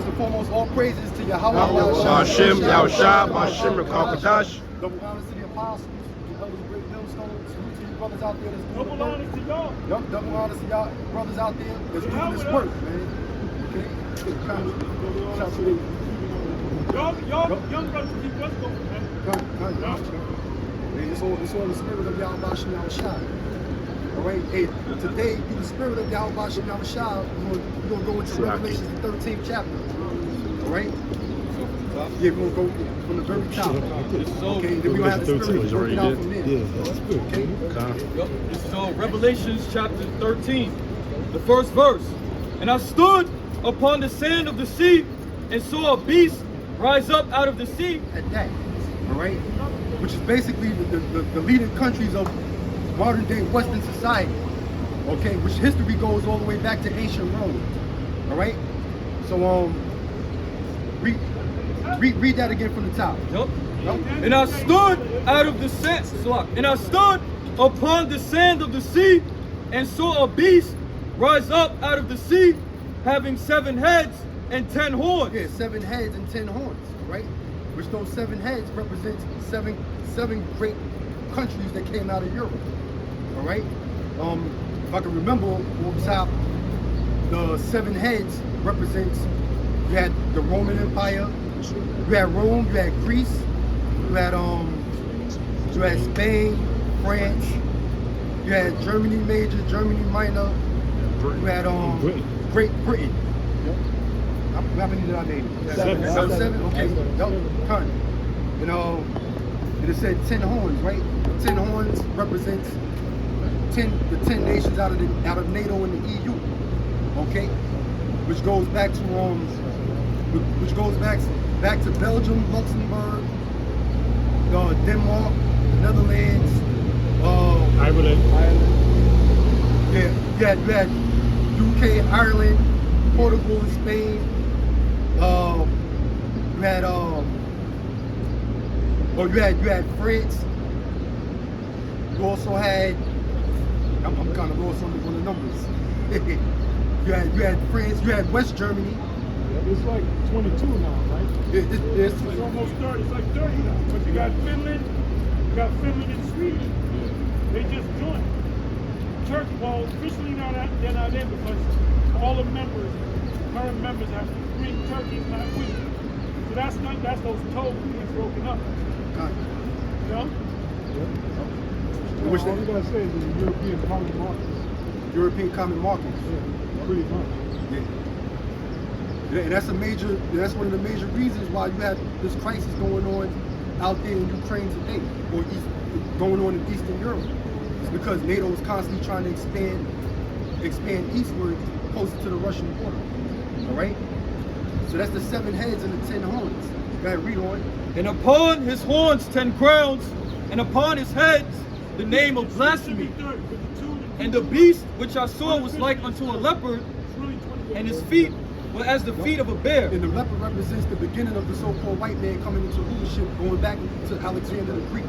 First and foremost, all praises to Yahweh. Hashem, Yahushua, Hashem, Rakakatash. Double honors to the apostles, the elders of great millstones. Salute to you brothers out there that's doing the work. honors to y'all. Yup, double honors to y'all brothers out there that's doing this work, man. Okay? Shout to you. Y'all young brothers keep us going, man. It's all the spirit of Yahweh Shem Yahushua. All right, hey, today, through the spirit of Yahweh Shem Yahushua, we're going to go into Revelation, the 13th chapter. All right? Yeah, we're going to go from the very top. Okay, then we're going to have the spirit work it out from there. Okay? So, Revelations chapter 13, the first verse. And I stood upon the sand of the sea and saw a beast rise up out of the sea. At that, all right? Which is basically the leading countries of modern day Western society, okay? Which history goes all the way back to ancient Rome, all right? So, read that again from the top. Yep. And I stood out of the sand, and I stood upon the sand of the sea and saw a beast rise up out of the sea, having 7 heads and 10 horns. Yeah, 7 heads and 10 horns, right? Which those 7 heads represent seven great countries that came out of Europe. All right. If I can remember off the top, the 7 heads represents, you had the Roman Empire, you had Rome, you had Greece, you had Spain, France, you had Germany Major, Germany Minor, you had Great Britain. How many did I name? 7. Okay. Yup. And it said 10 horns, right? 10 horns represents the 10 nations out of NATO and the EU. Okay? Which goes back to Belgium, Luxembourg, Denmark, Netherlands, Ireland. Yeah, you had UK, Ireland, Portugal, and Spain. You had France. You also had, I'm kind of lost on the numbers. you had France. You had West Germany. Yeah, it's like 22 now, right? It's almost 30. It's like 30 now. But you got Finland. You got Finland and Sweden. They just joined. Turkey, well, officially they're not in because all the members, current members, have to agree. Turkey's not with it. So that's those tokens being broken up. You know? Which all you gotta say is the European common markets. European common markets. Yeah, pretty much. Yeah, and that's one of the major reasons why you have this crisis going on out there in Ukraine today, or going on in Eastern Europe. It's because NATO is constantly trying to expand eastward, closer to the Russian border. All right. So that's the 7 heads and the 10 horns. Go ahead, read on. And upon his horns 10 crowns, and upon his heads the name of blasphemy. And the beast which I saw was like unto a leopard, and his feet were as the feet of a bear. And the leopard represents the beginning of the so-called white man coming into rulership, going back to Alexander the Greek.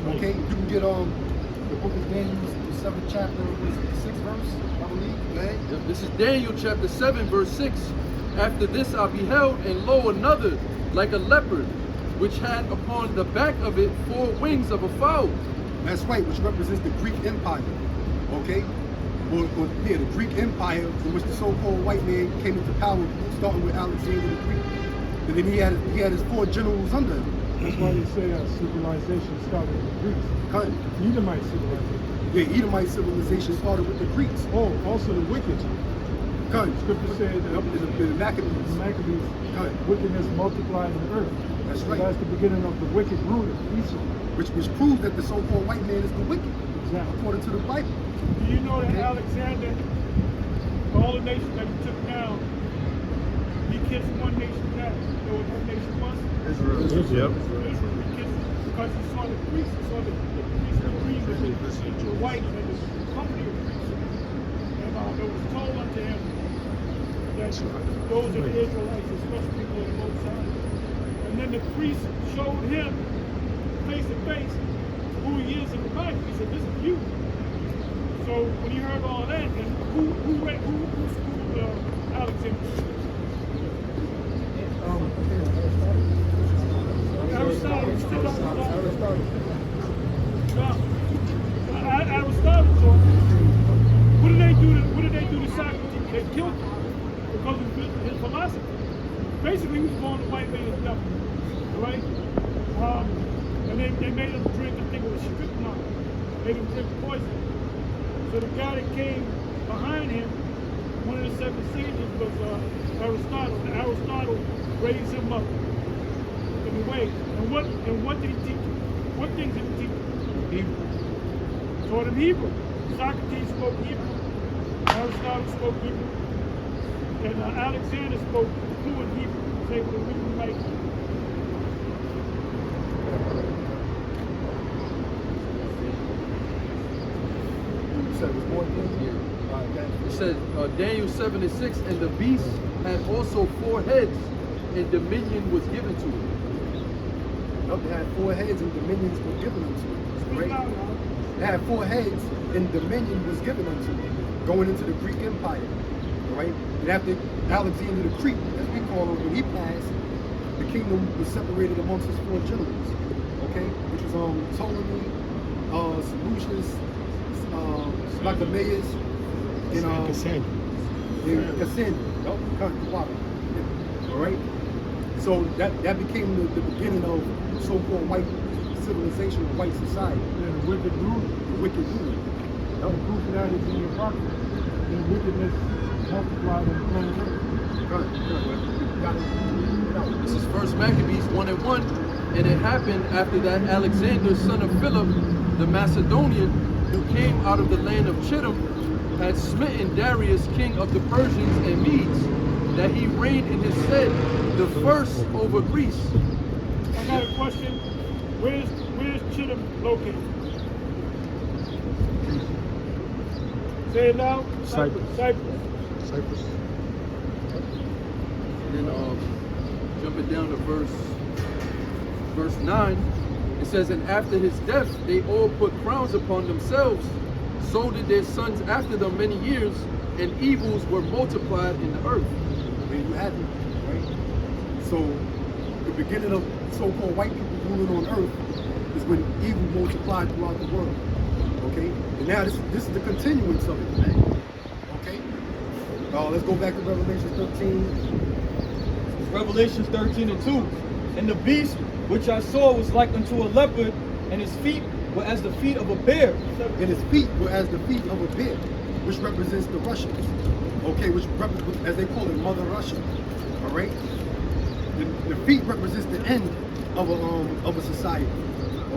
Okay, you can get the book of Daniel, the 7th chapter, the 6th verse, I believe. Okay? This is Daniel chapter 7, verse 6. After this I beheld, and lo, another like a leopard, which had upon the back of it 4 wings of a fowl. That's right, which represents the Greek Empire. Okay? The Greek Empire, in which the so-called white man came into power, starting with Alexander the Greek. And then he had his 4 generals under him. That's why they say that civilization started with the Greeks. Edomite civilization. Yeah, Edomite civilization started with the Greeks. Oh, also the wicked. Scripture said that the Maccabees. Wickedness multiplied on earth. That's right. That's the beginning of the wicked ruler, Esau. Which proves that the so-called white man is the wicked, exactly, according to the Bible. Do you know that Alexander, all the nations that he took down, he kissed one nation back? You know what that nation was? Israel. Yep. Israel. He kissed because he saw the priests, he saw the priests agree with the white and the company of priests. And it was told unto him that those are the Israelites, the special people of the Most High. And then the priest showed him face to face who he is in the Bible. He said, "This is you." So when he heard all that, and who schooled Alexander? basically he was going the white man's devil, right? And they made him drink, I think it was strychnine, made him drink poison. So the guy that came behind him, one of the 7 sages was Aristotle. And Aristotle raised him up in the way. And what did he teach him? What things did he teach him? Hebrew. Taught him Hebrew. Socrates spoke Hebrew. Aristotle spoke Hebrew. And Alexander spoke fluent Hebrew. He was able to read and write. You said it was more than Yeah. okay. It says Daniel 7:6, and the beast had also 4 heads, and dominion was given to it. Nope, they had 4 heads and dominions were given unto it. Speak Right? loud now. They had 4 heads and dominion was given unto it, going into the Greek Empire. Right? And after Alexander the Greek, as we call him, when he passed, the kingdom was separated amongst his 4 generals. Okay? Which was Ptolemy, Seleucus, Ptolemaeus, and Cassandra. Nope, all right? So that became the beginning of so-called white civilization, white society. Yeah, the wicked ruler. The wicked ruler. The proof of that is in your pocket. And wickedness multiplied on planet Earth. Got it. This is 1 Maccabees 1:1, and it happened after that Alexander, son of Philip, the Macedonian, who came out of the land of Chittim, had smitten Darius, king of the Persians and Medes, that he reigned in his stead, the first over Greece. I got a question. Where's Chittim located? Say it loud. Cyprus. Cyprus. And then jumping down to verse 9, it says, and after his death they all put crowns upon themselves, so did their sons after them many years, and evils were multiplied in the earth. There you have it, right? So the beginning of so-called white people ruling on earth is when evil multiplied throughout the world. Okay? And now this is the continuance of it, man. Okay? Let's go back to Revelation 13. Revelations 13:2. And the beast which I saw was like unto a leopard, and his feet were as the feet of a bear. And his feet were as the feet of a bear, which represents the Russians. Okay, which as they call it, Mother Russia. All right. The feet represents the end of a society.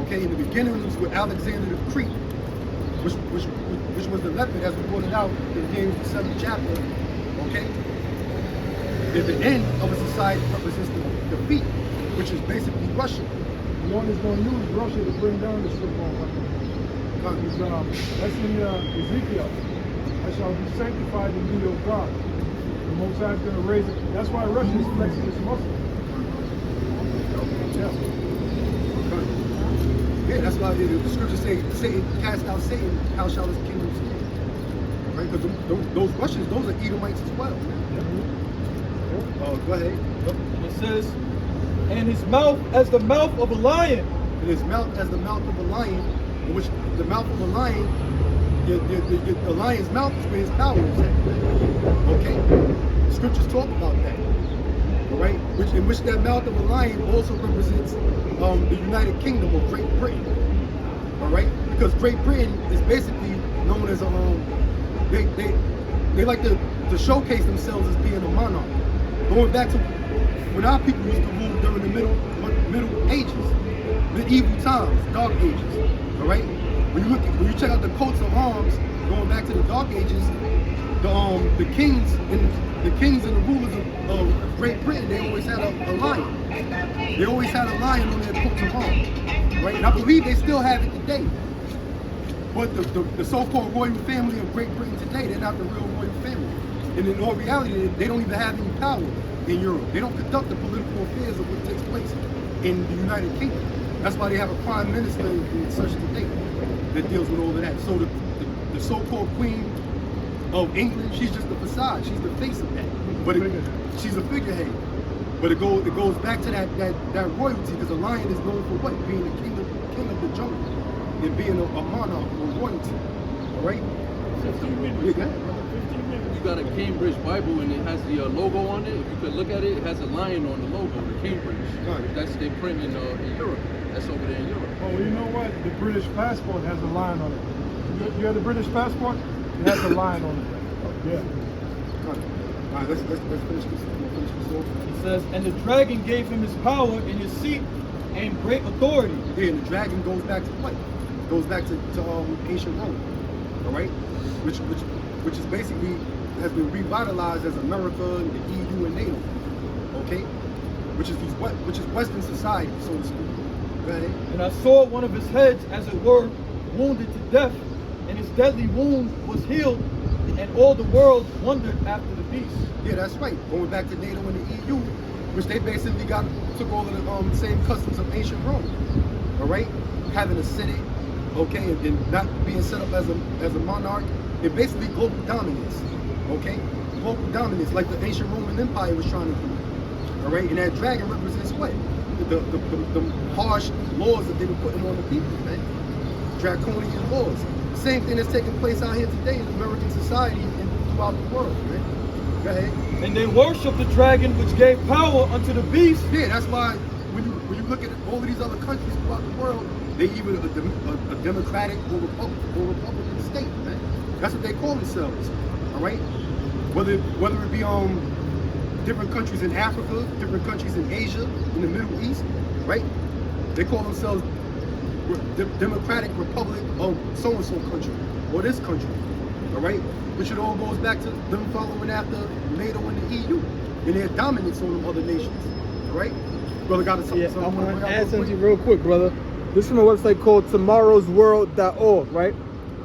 Okay, in the beginning it was with Alexander the Greek, which was the leopard, as we pointed out in James the 7th chapter. Okay. At the end of a society represents the feet, which is basically Russia. The one is going to use Russia to bring down the so-called weapon. That's in Ezekiel. I shall be sanctified in thee, O God. The Most High is going to raise it. That's why Russia is flexing its muscle. Yeah. Yeah, that's why the scriptures say, Satan, cast out Satan, how shall his kingdom stand? Right? Because those Russians, those are Edomites as well. Go ahead. And it says, and his mouth as the mouth of a lion. And his mouth as the mouth of a lion, in which the mouth of a lion, the lion's mouth is where his power is at. Okay? The scriptures talk about that. All right? In which that mouth of a lion also represents the United Kingdom of Great Britain. All right? Because Great Britain is basically known as they like to showcase themselves as being a monarch. Going back to when our people used to rule during the Middle Ages, medieval times, Dark Ages. All right. When you check out the coats of arms, going back to the Dark Ages, the kings and the rulers of Great Britain, they always had a lion. They always had a lion on their coats of arms, right? And I believe they still have it today. But the so-called royal family of Great Britain today, they're not the real royal family. And in all reality, they don't even have any power in Europe. They don't conduct the political affairs of what takes place in the United Kingdom. That's why they have a prime minister and such today that deals with all of that. So the so-called Queen of England, she's just the facade. She's the face of that. But she's a figurehead. But it goes back to that royalty, because a lion is known for what? Being the king of the jungle and being a monarch or royalty. All right? 15 minutes. Yeah, go ahead, brother. 15 minutes. You got a Cambridge Bible and it has the logo on it. If you could look at it, it has a lion on the logo, the Cambridge. Right. That's they print in Europe. That's over there in Europe. Oh, you know what? The British passport has a line on it. You have the British passport? It has a line on it. Yeah. All right, let's finish this. We'll finish this off. He says, and the dragon gave him his power and his seat and great authority. Yeah, and the dragon goes back to what? Goes back to ancient Rome. All right, which is basically has been revitalized as America and the EU and NATO. Okay, which is Western society, so to speak. Go ahead. And I saw one of his heads, as it were, wounded to death, and his deadly wound was healed, and all the world wondered after the beast. Yeah, that's right. Going back to NATO and the EU, which they basically took all of the same customs of ancient Rome. All right, having a senate, okay, and not being set up as a monarch, and basically global dominance. Okay, global dominance, like the ancient Roman Empire was trying to do. All right, and that dragon represents what? The harsh laws that they were putting on the people, man. Draconian laws. Same thing that's taking place out here today in American society and throughout the world, man. Go ahead. And they worshiped the dragon, which gave power unto the beast. Yeah, that's why when you look at all of these other countries throughout the world, they even a democratic or republican state, man. That's what they call themselves. All right. Whether it be different countries in Africa, different countries in Asia, in the Middle East, right? They call themselves Democratic Republic of so-and-so country, or this country, all right? Which it all goes back to them following after NATO and the EU, and their dominance on them other nations, all right? Brother, got something? Yeah, I want to add something real quick, brother. This is from a website called tomorrowsworld.org, right?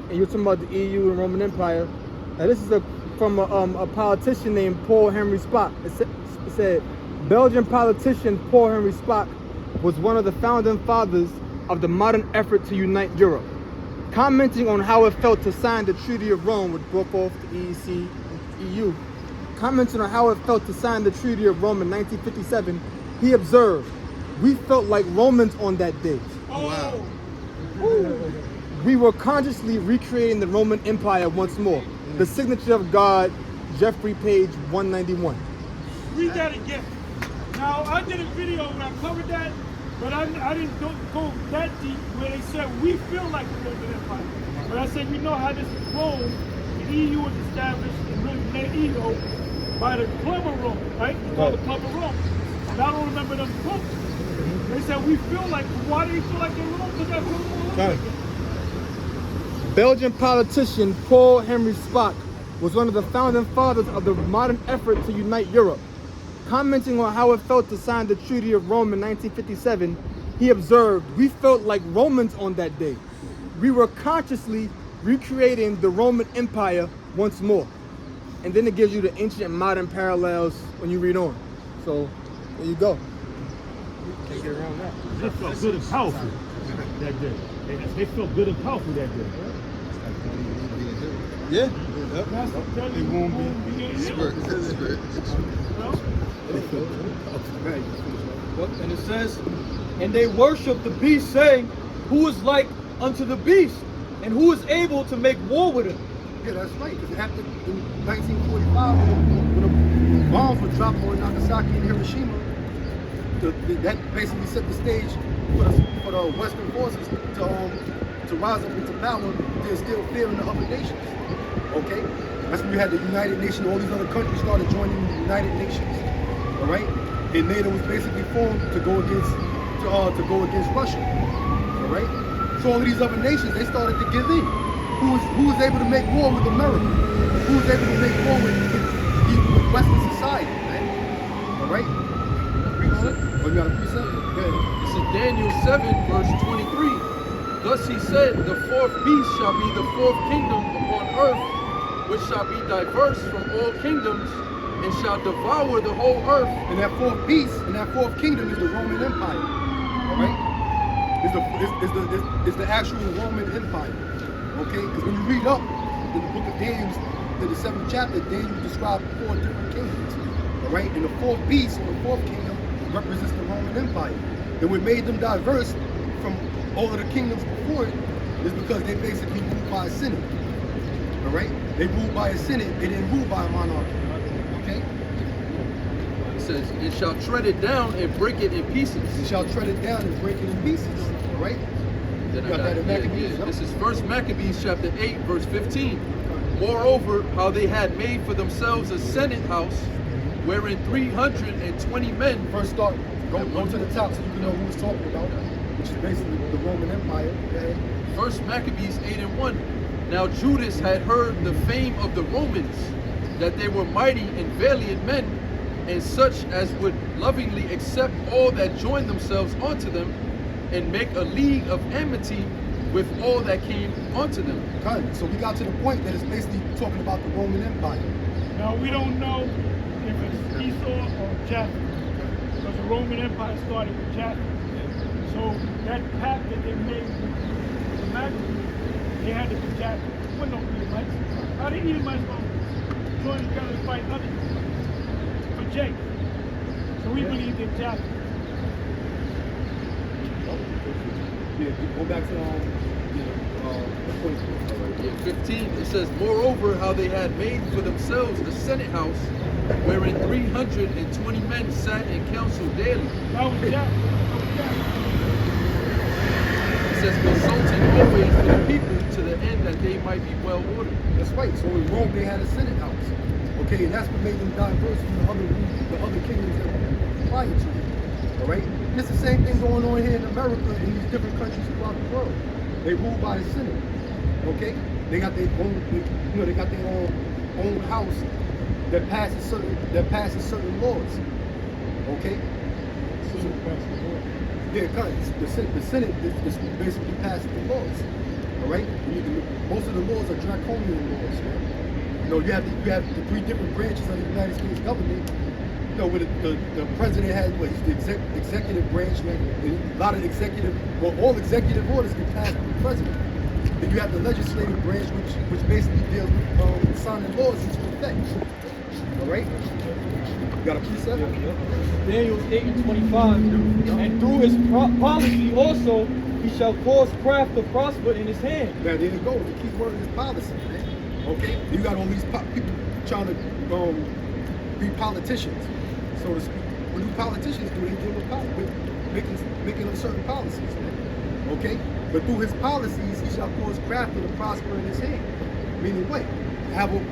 And you're talking about the EU and Roman Empire. Now, this is from a politician named Paul Henry Spaak. It said, Belgian politician Paul Henry Spaak was one of the founding fathers of the modern effort to unite Europe. Commenting on how it felt to sign the Treaty of Rome, which broke off the EEC and EU, commenting on how it felt to sign the Treaty of Rome in 1957, he observed, "We felt like Romans on that day. Oh, We were consciously recreating the Roman Empire once more." The signature of God, Jeffrey Page 191. read that again. Now, I did a video when I covered that, but I didn't go that deep where they said we feel like the Roman Empire. But I said, you know how this is Rome, the EU was established and really NATO by the Club of Rome, right? It's called the Club of Rome. And I don't remember them quotes. They said we feel like, why do you feel like they're Rome? Because they're Rome. Got it. Belgian politician Paul Henry Spaak was one of the founding fathers of the modern effort to unite Europe. Commenting on how it felt to sign the Treaty of Rome in 1957, he observed, "We felt like Romans on that day. We were consciously recreating the Roman Empire once more." And then it gives you the ancient and modern parallels when you read on. So there you go. Can't get around that. They felt good and powerful that day. They felt good and powerful that day. Yeah. It won't be. And it says, and they worshiped the beast, saying, who is like unto the beast, and who is able to make war with him? Yeah, that's right. Because after in 1945, when the bombs were dropped on Nagasaki and Hiroshima, that basically set the stage for the Western forces to rise up into power to instill fear in the other nations. Okay, that's when you had the United Nations. All these other countries started joining the United Nations. All right, and NATO was basically formed to go against Russia. All right, so all of these other nations, they started to give in. Who was able to make war with America? Who was able to make war with Western society, man? All right? Read on it. Oh, you got a precept? Go ahead. This is Daniel 7, verse 23. Thus he said, the fourth beast shall be the fourth kingdom upon earth, which shall be diverse from all kingdoms, and shall devour the whole earth. And that fourth beast, and that fourth kingdom is the Roman Empire. All right? It's the actual Roman Empire. Okay? Because when you read up in the book of Daniel, in the 7th chapter, Daniel described 4 different kingdoms. All right? And the fourth beast, or the fourth kingdom, represents the Roman Empire. And what made them diverse from all of the kingdoms before it is because they basically ruled by a synod. All right? They ruled by a senate. They didn't rule by a monarchy. Okay? It says, "It shall tread it down and break it in pieces." They shall tread it down and break it in pieces. All right? Then I Got that in yeah, Maccabees, yeah. huh? This is 1 Maccabees chapter 8, verse 15. "Moreover, how they had made for themselves a senate house, wherein 320 men." First start, go to the top so you can know who it's talking about, which is basically the Roman Empire. Go ahead. 1 Maccabees 8 and 1. "Now Judas had heard the fame of the Romans, that they were mighty and valiant men, and such as would lovingly accept all that joined themselves unto them, and make a league of enmity with all that came unto them." Cut. So we got to the point that it's basically talking about the Roman Empire. Now we don't know if it's Esau or Japheth, because the Roman Empire started with Japheth. So that pact that they made with the Maccabees, they had to be Japheth. There were no Edomites. How the Edomites going to join together to fight others for Jake? So we believe in Japheth. Yeah, go back to the point. Yeah, 15, it says, "Moreover, how they had made for themselves a senate house, wherein 320 men sat in council daily." That was Japheth. That was Japheth. It says, "Consulting always for the people, to the end that they might be well ordered." That's right. So in Rome they had a senate house. Okay, and that's what made them diverse from the other kingdoms that were prior to it. All right. And it's the same thing going on here in America and these different countries throughout the world. They rule by the senate. Okay. They got their own. They got their own house that passes certain laws. Okay. Yeah, the Senate is basically passing the laws. All right. Most of the laws are draconian laws, man. You know, you have the three different branches of the United States government. You know, where the president has what he's the executive branch, man. A lot of all executive orders get passed through the president. Then you have the legislative branch, which basically deals with signing laws into effect. All right. You got a precept? Daniel 8 and 25. "And through his policy also he shall cause craft to prosper in his hand." Now there you go. The key word is policy, man. Okay. You got all these people trying to be politicians, so to speak. What do politicians do? They deal with making up certain policies, man. Okay. But through his policies, he shall cause craft to prosper in his hand. Meaning what?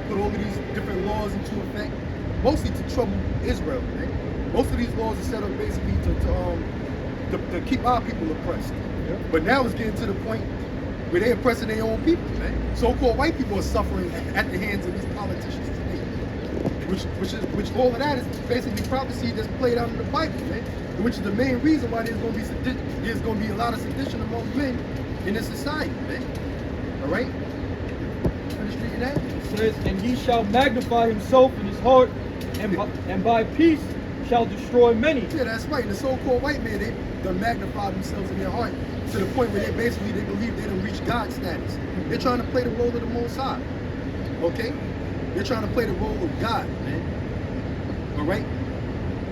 Put all of these different laws into effect, mostly to trouble Israel, man. Most of these laws are set up basically to keep our people oppressed. Yeah. But now it's getting to the point where they're oppressing their own people, man. So-called white people are suffering at the hands of these politicians today. Which all of that is basically prophecy that's played out in the Bible, man. Which is the main reason why there's going to be a lot of sedition among men in this society, man. All right. Finish reading that. It says, "And he shall magnify himself in his heart, and by peace shall destroy many." Yeah, that's right. The so-called white man, they magnify themselves in their heart to the point where they believe they don't reach God status. They're trying to play the role of the Most High. Okay? They're trying to play the role of God, man. All right?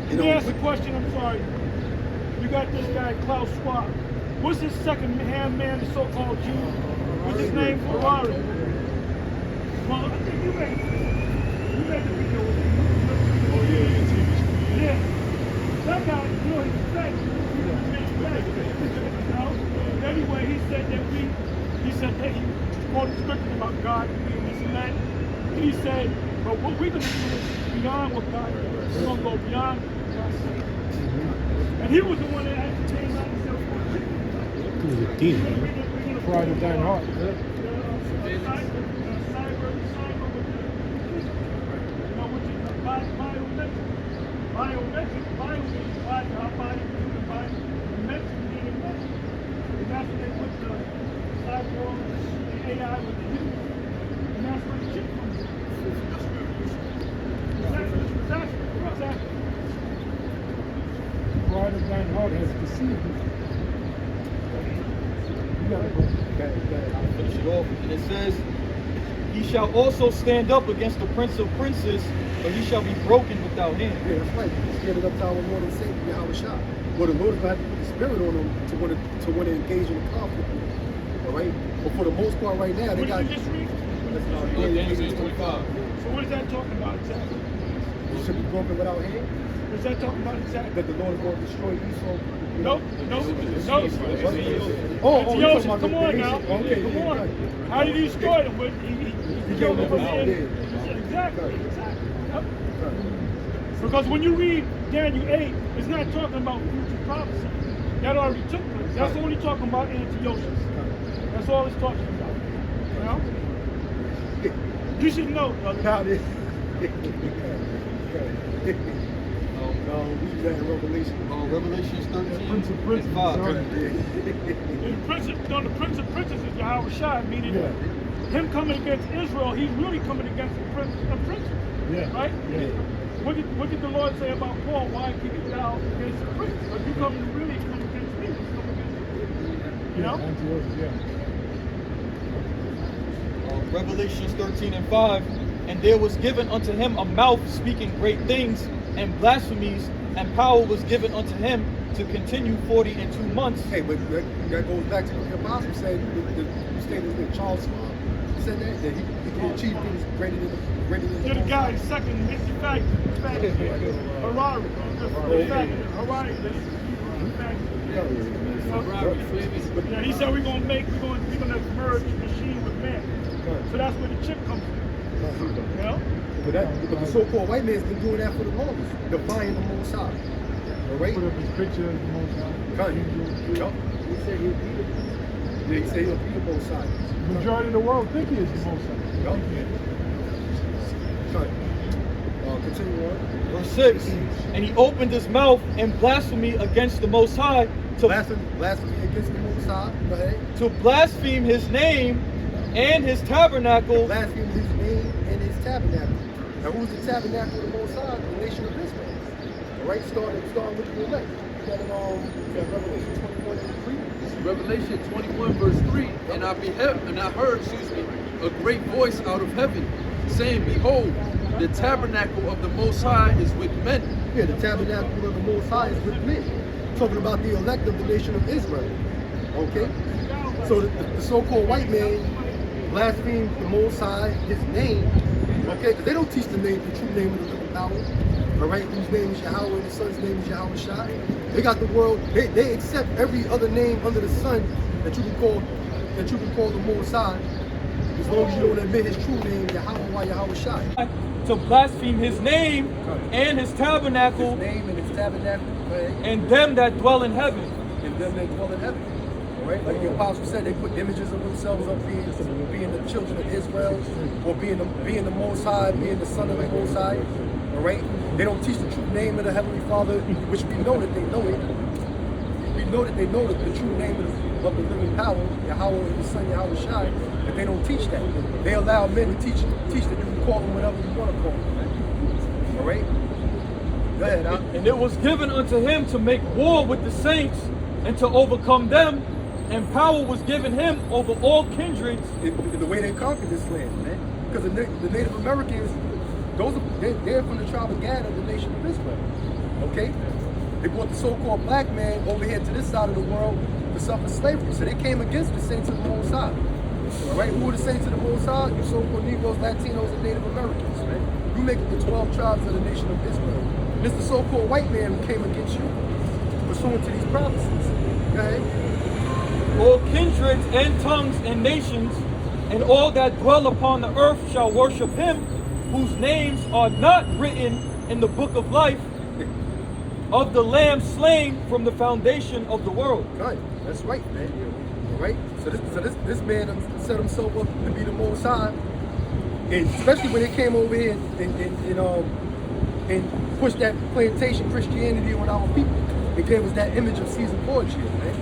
You Let know, me ask a question, I'm sorry. You got this guy, Klaus Schwab. What's his second-hand man, the so-called Jew? What's his name? Ferrari. Well, I think you made the video with him. Oh, yeah. Yeah. That guy, you know, he's fake. You know? Anyway, he said that he quoted scriptures about God being this and that. And he said, but what we're going to do is beyond what God does. We're going to go beyond what God says. And he was the one that actually came out and said, He was a demon. Pride of thine heart. Pride of thine heart has deceived you. You gotta go. I'll finish it off. And it says, "He shall also stand up against the prince of princes, but he shall be broken without hand." yeah, that's right. He's getting up to our Lord and Savior, Yahweh Shah. Well, the Lord is going to have to put the spirit on them to want to engage in a conflict. All right? But for the most part right now, they What got... did you just read? Daniel 25. So what is that talking about exactly? You should be broken without hand. What's that talking about exactly? That the Lord is going to destroy Esau. No. Oh, Antiochus, come on now. Okay, Come on. How did he destroy them? But he killed them from the end. Yeah. Exactly. Yep. Because when you read Daniel 8, it's not talking about future prophecy. That already took place. That's only talking about Antiochus. That's all it's talking about. You know? You should know, brother. Now this. We use that in Revelation. Revelations 13 Prince of Princes. and 5. The Prince of Princes is Yahweh Shai, meaning him coming against Israel, he's really coming against the Prince of Princes. Yeah. Right? Yeah. What did the Lord say about Paul? Why keep it down against the prince? But you come to really come against me. You come against me. You know? Revelations 13 and 5. And there was given unto him a mouth speaking great things and blasphemies, and power was given unto him to continue 40 and 2 months. Hey, but that goes back to what the apostle said. You stated that Charles Schwab said that he can achieve things greater than You're the guy second, Mr. Fact. Harari. Yeah, he said we're gonna merge machine with man. So that's where the chip comes from. You know? But the so-called white man's been doing that for the longest, defying the Most High. All right? Put up his picture of the Most High. Yup. He said he'll beat it. They say he'll beat both sides. The majority of the world think he is the Most High. Yup. Continue on. Verse 6. And he opened his mouth in blasphemy against the Most High to Blasphemy against the Most High. Go ahead. to blaspheme his name and his tabernacle. Blaspheme his name and his tabernacle. Now, who's the tabernacle of the Most High? The nation of Israel. All right, starting with the elect. You got it Revelation 21 and 3. Revelation 21 verse 3, and I heard, a great voice out of heaven, saying, Behold, the tabernacle of the Most High is with men. Yeah, the tabernacle of the Most High is with men. Talking about the elect of the nation of Israel. Okay? So the so-called white man blasphemed the Most High, his name. Okay? Because they don't teach the true name of the living power. All right? Whose name is Yahweh, and the son's name is Yahweh Shai. They got the world, they accept every other name under the sun that you can call the Most High, as long as you don't admit his true name, Yahweh or Yahweh Shai. To blaspheme his name and his tabernacle, His name and his tabernacle, right? and them that dwell in heaven. And them that dwell in heaven. All right? Like the apostle said, they put images of themselves up being the children of Israel, or being the Most High, being the son of the Most High. All right? They don't teach the true name of the Heavenly Father, which we know that they know it. We know that they know the true name of the living power, Yahweh and the Son, Yahweh Shai, but they don't teach that. They allow men to teach that you can call them whatever you want to call them. All right? Go ahead, huh? And it was given unto him to make war with the saints and to overcome them, and power was given him over all kindreds. In the way they conquered this land, man. Because the Native Americans, they're from the tribe of Gad of the nation of Israel. Okay? They brought the so-called black man over here to this side of the world to suffer slavery. So they came against the saints of the Most High. All right? Who are the saints of the Most High? You so-called Negroes, Latinos, and Native Americans, man. You make it the 12 tribes of the nation of Israel. And it's the so-called white man who came against you, pursuant to these prophecies. Go ahead. All kindreds and tongues and nations, and all that dwell upon the earth shall worship him, whose names are not written in the book of life of the Lamb slain from the foundation of the world. Right. That's right, man. All right? So this man set himself up to be the Most High, and especially when they came over here and pushed that plantation Christianity on our people. It gave us that image of Caesar Borgia, man.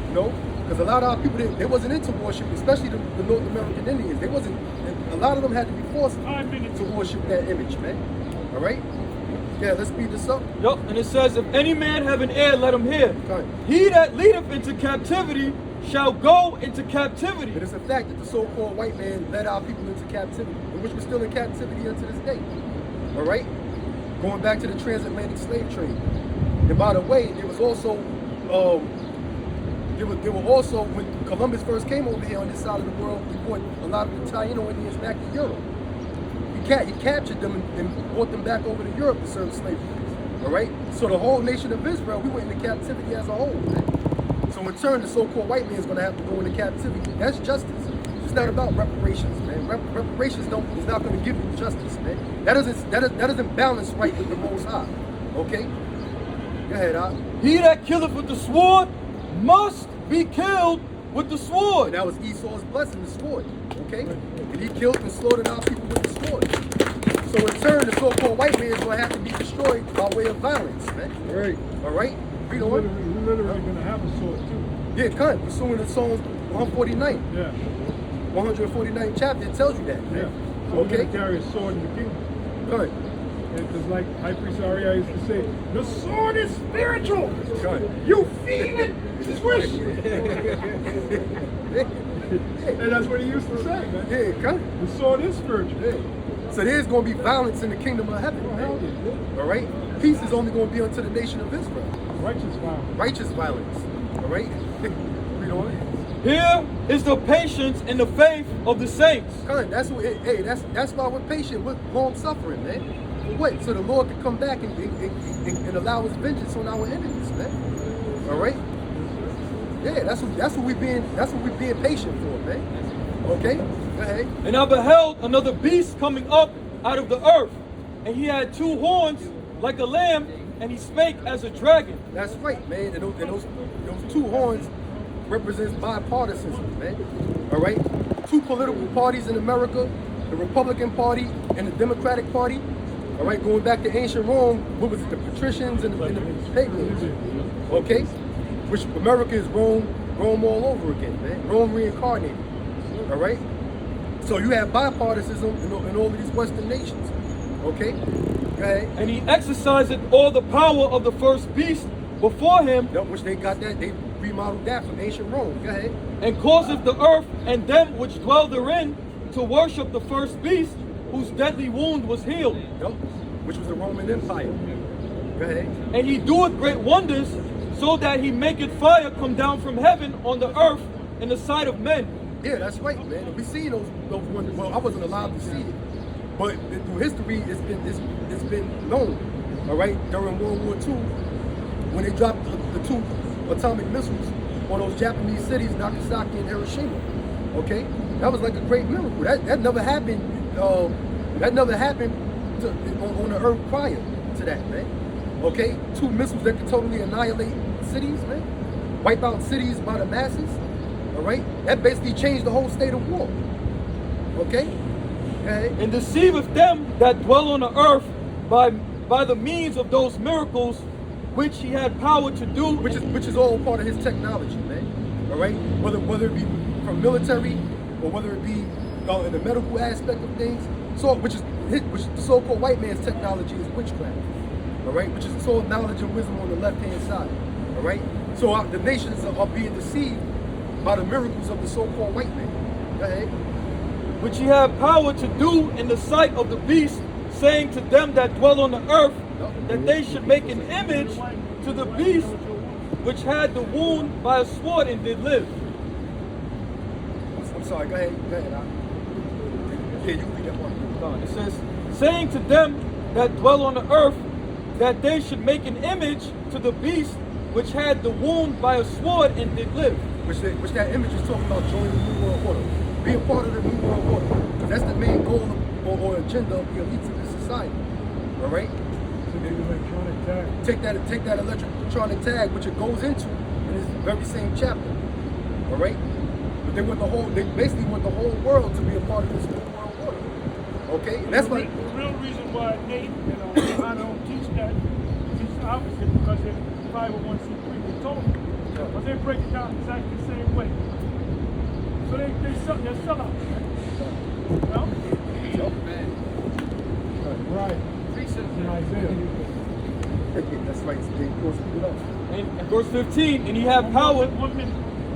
You know? Because a lot of our people, they wasn't into worship, especially the North American Indians. They wasn't, a lot of them had to be forced to worship that image, man. All right? Yeah, let's speed this up. Yup, and it says, if any man have an ear, let him hear. Okay. He that leadeth into captivity shall go into captivity. But it's a fact that the so-called white man led our people into captivity, in which we're still in captivity unto this day. All right? Going back to the transatlantic slave trade. And by the way, there was also there were also, when Columbus first came over here on this side of the world, he brought a lot of the Taino Indians back to Europe. He captured them and brought them back over to Europe to serve slavery. All right? So the whole nation of Israel, we went into captivity as a whole, man. So in turn, the so-called white man is going to have to go into captivity. That's justice. It's not about reparations, man. Reparations is not going to give you justice, man. That doesn't balance right with the Most High. Okay? Go ahead, Al. He that killeth with the sword must be killed with the sword. And that was Esau's blessing, the sword. Okay? And he killed and slaughtered our people with the sword. So in turn, the so-called white man is going to have to be destroyed by way of violence, man. Right. All right? Read on. We're literally going to have a sword, too. Yeah, cut. Pursuing the Psalms 149. Yeah. 149 chapter, it tells you that. Yeah. Man. So we're Okay? going to carry a sword in the kingdom. Good. Because like High Priest Ariel used to say, the sword is spiritual. Good. You feel it, swish. And that's what he used to say, man. Yeah, cut. The sword is spiritual. Yeah. So there's going to be violence in the kingdom of heaven, Oh, hell man. yeah. All right? Peace is only going to be unto the nation of Israel. Righteous violence. Righteous violence. All right? Read on. Here is the patience and the faith of the saints. Con, that's what. Hey, that's why we're patient with long suffering, man. For what? So the Lord can come back and allow His vengeance on our enemies, man. All right. Yeah, that's what we're being patient for, man. Okay. Go ahead. And I beheld another beast coming up out of the earth, and he had two horns like a lamb, and he spake as a dragon. That's right, man. And those two horns represents bipartisanship, man. All right. Two political parties in America, the Republican Party and the Democratic Party. All right, going back to ancient Rome, what was it, the patricians and the pagans? Okay, which America is Rome all over again, man. Rome reincarnated. All right. So you have bipartisanship in all of these Western nations. Okay. Go ahead. And he exercised all the power of the first beast before him, Yep, which they got that, they remodeled that from ancient Rome. Go ahead. and causeth the earth and them which dwell therein to worship the first beast, whose deadly wound was healed. Yep, which was the Roman Empire. Go ahead. And he doeth great wonders, so that he maketh fire come down from heaven on the earth in the sight of men. Yeah, that's right, man. We see those wonders. Well, I wasn't allowed to see it, but through history, it's been known. All right, during World War II, when they dropped the two atomic missiles on those Japanese cities, Nagasaki and Hiroshima. Okay, that was like a great miracle. That never happened. That never happened on the earth prior to that, man. Okay, two missiles that could totally annihilate cities, man, wipe out cities by the masses. All right, that basically changed the whole state of war. Okay, And deceiveth them that dwell on the earth by the means of those miracles which he had power to do. which is all part of his technology, man. All right, whether it be from military or whether it be in the medical aspect of things. So which the so-called white man's technology is witchcraft. All right, which is so knowledge and wisdom on the left-hand side. All right, so the nations are being deceived by the miracles of the so-called white man. Go ahead. which he had power to do in the sight of the beast, saying to them that dwell on the earth, that they should make an image to the beast which had the wound by a sword and did live. I'm sorry. Go ahead. Yeah, you read that one. It says, saying to them that dwell on the earth, that they should make an image to the beast which had the wound by a sword and did live. Which that image is talking about joining the New World Order. Be a part of the New World Order. Because that's the main goal or agenda of the elites of this society. All right? So they do electronic tag. Take that electronic tag, which it goes into in this very same chapter. All right? But they basically want the whole world to be a part of this New World Order. Okay? And that's why. The real reason why Nate and I don't teach that is the opposite, because they're 501c3, they told them. But they break it down exactly the same way. So they're sellouts, right? No? Right. In Isaiah. That's right. So they go speed it up. And verse 15, and he had power, 1 minute.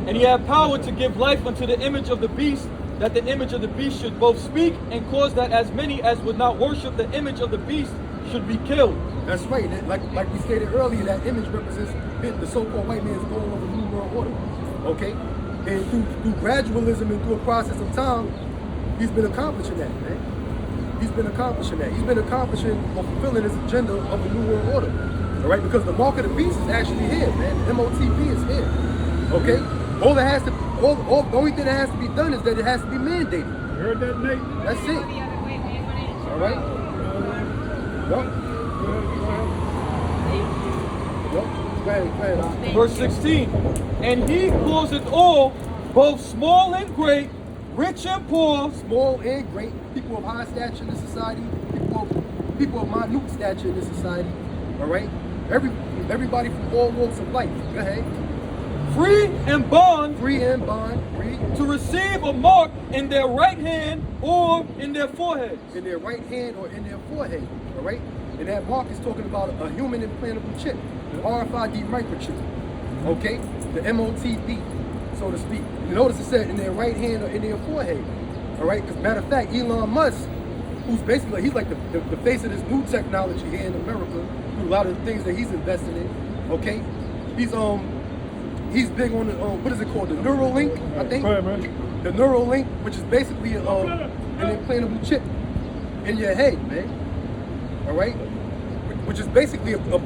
and he had power to give life unto the image of the beast, that the image of the beast should both speak and cause that as many as would not worship the image of the beast should be killed. That's right. Like we stated earlier, that image represents the so-called white man's goal of a New World Order. Okay? And through gradualism and through a process of time, he's been accomplishing that, man. He's been accomplishing that. He's been accomplishing or fulfilling his agenda of a new world order. All right? Because the mark of the beast is actually here, man. The MOTB is here. Okay? The only thing that has to be done is that it has to be mandated. You heard that, Nate? That's it. All right? Yup. Yup. Go ahead. Verse 16. And he causeth all, both small and great, rich and poor, Small and great, people of high stature in the society, people of minute stature in the society. All right? Everybody from all walks of life. Go ahead. free and bond, Free and bond. Free. to receive a mark in their right hand or in their foreheads. In their right hand or in their forehead, all right? And that mark is talking about a human implantable chip, RFID microchip, okay? The MOTB, so to speak. You notice it said in their right hand or in their forehead, all right? Because matter of fact, Elon Musk, who's basically, he's like the face of this new technology here in America, through a lot of the things that he's investing in, okay? He's big on the, what is it called? The Neuralink, I think? Go ahead, man. The Neuralink, which is basically an implantable chip in your head, man. All right, which is basically or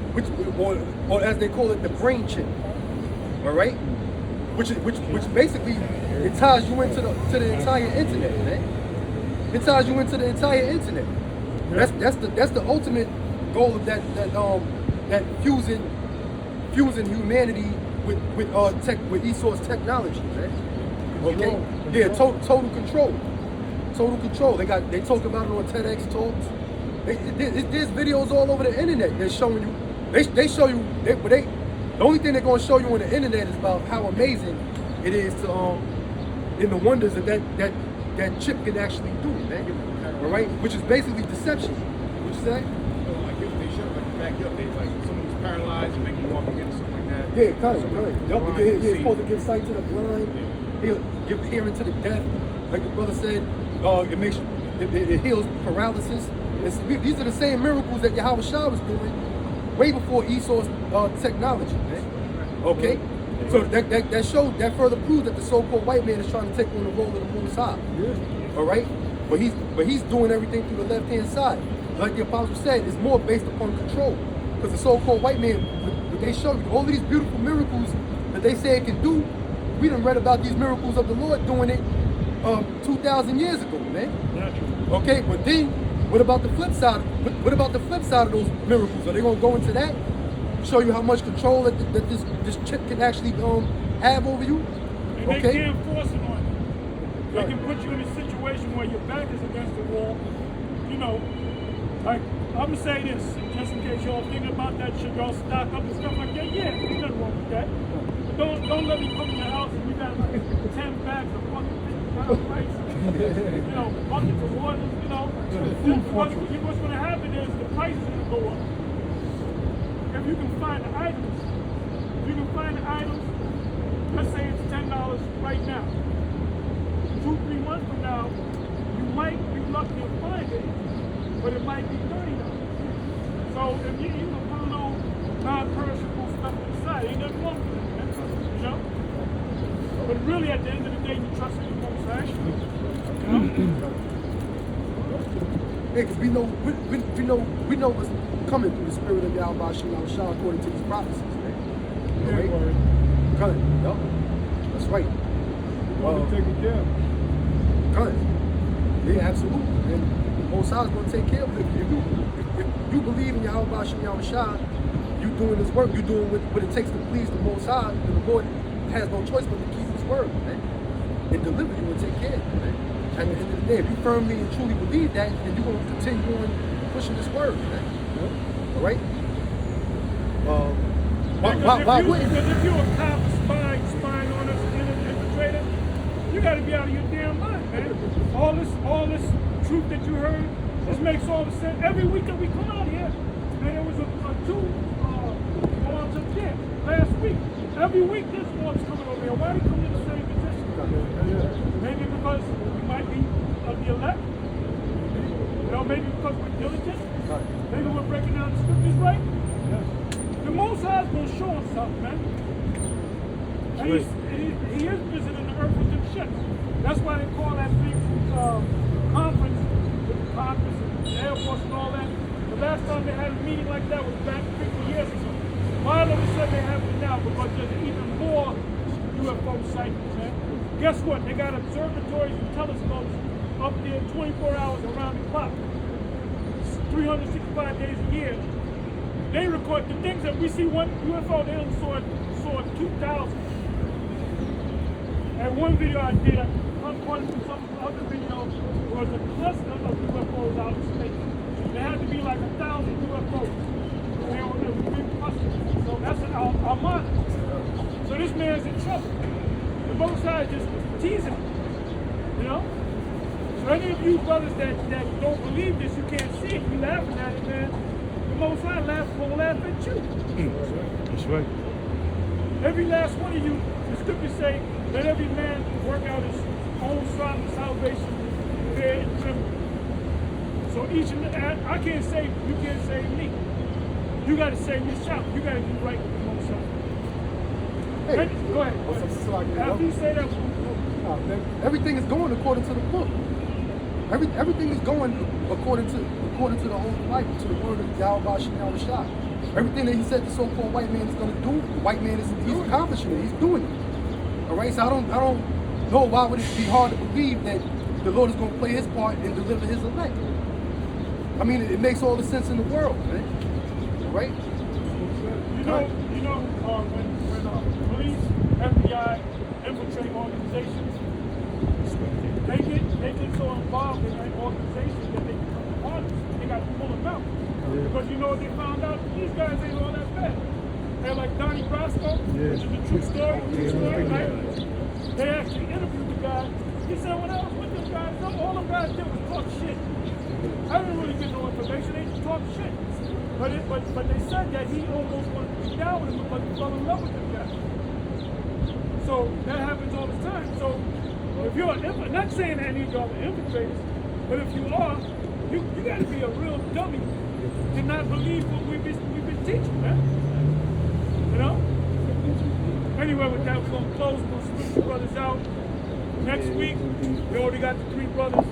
as they call it, the brain chip. All right, which basically it ties you into the entire internet, man. It ties you into the entire internet. That's the ultimate goal of that fusing humanity with e-source technology, man. Okay, yeah, total control. Total control. They talk about it on TEDx talks. There's videos all over the internet that's showing you. They show you. The only thing they're gonna show you on the internet is about how amazing it is to in the wonders that that chip can actually do, man. All right, which is basically deception. What you say? Like if they show like back up, they like someone who's paralyzed and make you walk again or something like that. Yeah, kind of. Yup, he's supposed to give sight to the blind. He'll give hearing to the deaf. Like the brother said, it heals paralysis. These are the same miracles that Yahweh Shah was doing way before e-source technology, man. Okay? So that further proves that the so-called white man is trying to take on the role of the Most High. All right? But he's doing everything through the left-hand side. Like the apostle said, it's more based upon control. Because the so-called white man, what they show you, all these beautiful miracles that they say it can do, we done read about these miracles of the Lord doing it 2,000 years ago, man. Okay, but then what about the flip side? What about the flip side of those miracles? Are they gonna go into that? Show you how much control that this chip can actually have over you? And they can't force it on you. They can put you in a situation where your back is against the wall. You know, like I'm gonna say this, just in case y'all thinking about that, should y'all stock up and stuff like that? Yeah, there's nothing wrong with that. But don't let me come in the house and we got like 10 bags of fucking rice, you know, buckets of water, you know. What's gonna happen is the price is gonna go up. If you can find the items, let's say it's $10 right now. 2-3 months from now, you might be lucky to find it, but it might be $30. So if you can put a little non-perishable stuff inside, ain't nothing wrong with it, man. You know? But really at the end of the day, you trust in the Most High. You know? Yeah, because we know what's coming through the spirit of Yahweh Shah according to these prophecies, man. Right? Coming, yup. That's right. Taking care of. Coming. Yeah, absolutely. And the Most High is going to take care of it. If you believe in Yahweh Shah, you doing His work, you doing what it takes to please the Most High, and the Lord has no choice but to keep His word, man, and deliver you and take care of you, man. At the end of the day, if you firmly and truly believe that, then you're going to continue on pushing this word, man. All right? Why wouldn't Because if you're a cop spying on us, infiltrator, you got to be out of your damn mind, man. All this truth that you heard, this makes all the sense. Every week that we come out here, and there was two orbs up there last week. Every week this orb's coming over here. Why do you come to the same position? Maybe because we might be of the elect. You know, maybe because we're diligent. Maybe we're breaking down the scriptures right. The Most High is going to show us something, man. And he is visiting the earth with them ships. That's why they call that big conference with the Congress and the Air Force and all that. The last time they had a meeting like that was back 50 years ago. Why all of a sudden they have it now? Because there's even more UFO sightings, man. Guess what? They got observatories and telescopes up there 24 hours around the clock. 365 days a year. They record the things that we see one UFO, they only saw 2,000. And one video I did, according to some other videos, was a cluster of UFOs out in space. There had to be like 1,000 UFOs. They were a big cluster. So that's our armada. So this man's in trouble. The both sides just teasing him. You know? So any of you brothers that don't believe this, you can't see it, you laughing at it, man. The Most High will laugh at you. That's right. Every last one of you, the scriptures say, let every man work out his own salvation, fear and trembling. So each and I can't save you, you can't save me. You got to save yourself. You got to be right with the Most High. Hey, Go ahead. After you say that, everything is going according to the book. Everything is going according to the Holy Bible, to the word of Yahweh Shem Shah. Everything that he said the so-called white man is going to do, the white man he's accomplishing it. He's doing it. All right. So I don't know why would it be hard to believe that the Lord is going to play his part and deliver his elect. I mean, it makes all the sense in the world, man. All right. You know, when police, FBI infiltrate organizations, they get so involved in that organization that they become honest. They got to pull them out. Because you know what they found out? These guys ain't all that bad. They're like Donnie Brasco, which is the true story, right? They actually interviewed the guy. He said, when I was with them guys, all them guys did was talk shit. I didn't really get no information, they just talk shit. But they said that he almost wanted to be down with him because he fell in love with them guys. So that happens all the time. So if you're not saying that any of y'all are infiltrators, but if you are, you got to be a real dummy to not believe what we've been teaching, man. You know? Anyway, with that, we're going to close. We're going to switch the brothers out. Next week, we already got the 3 brothers.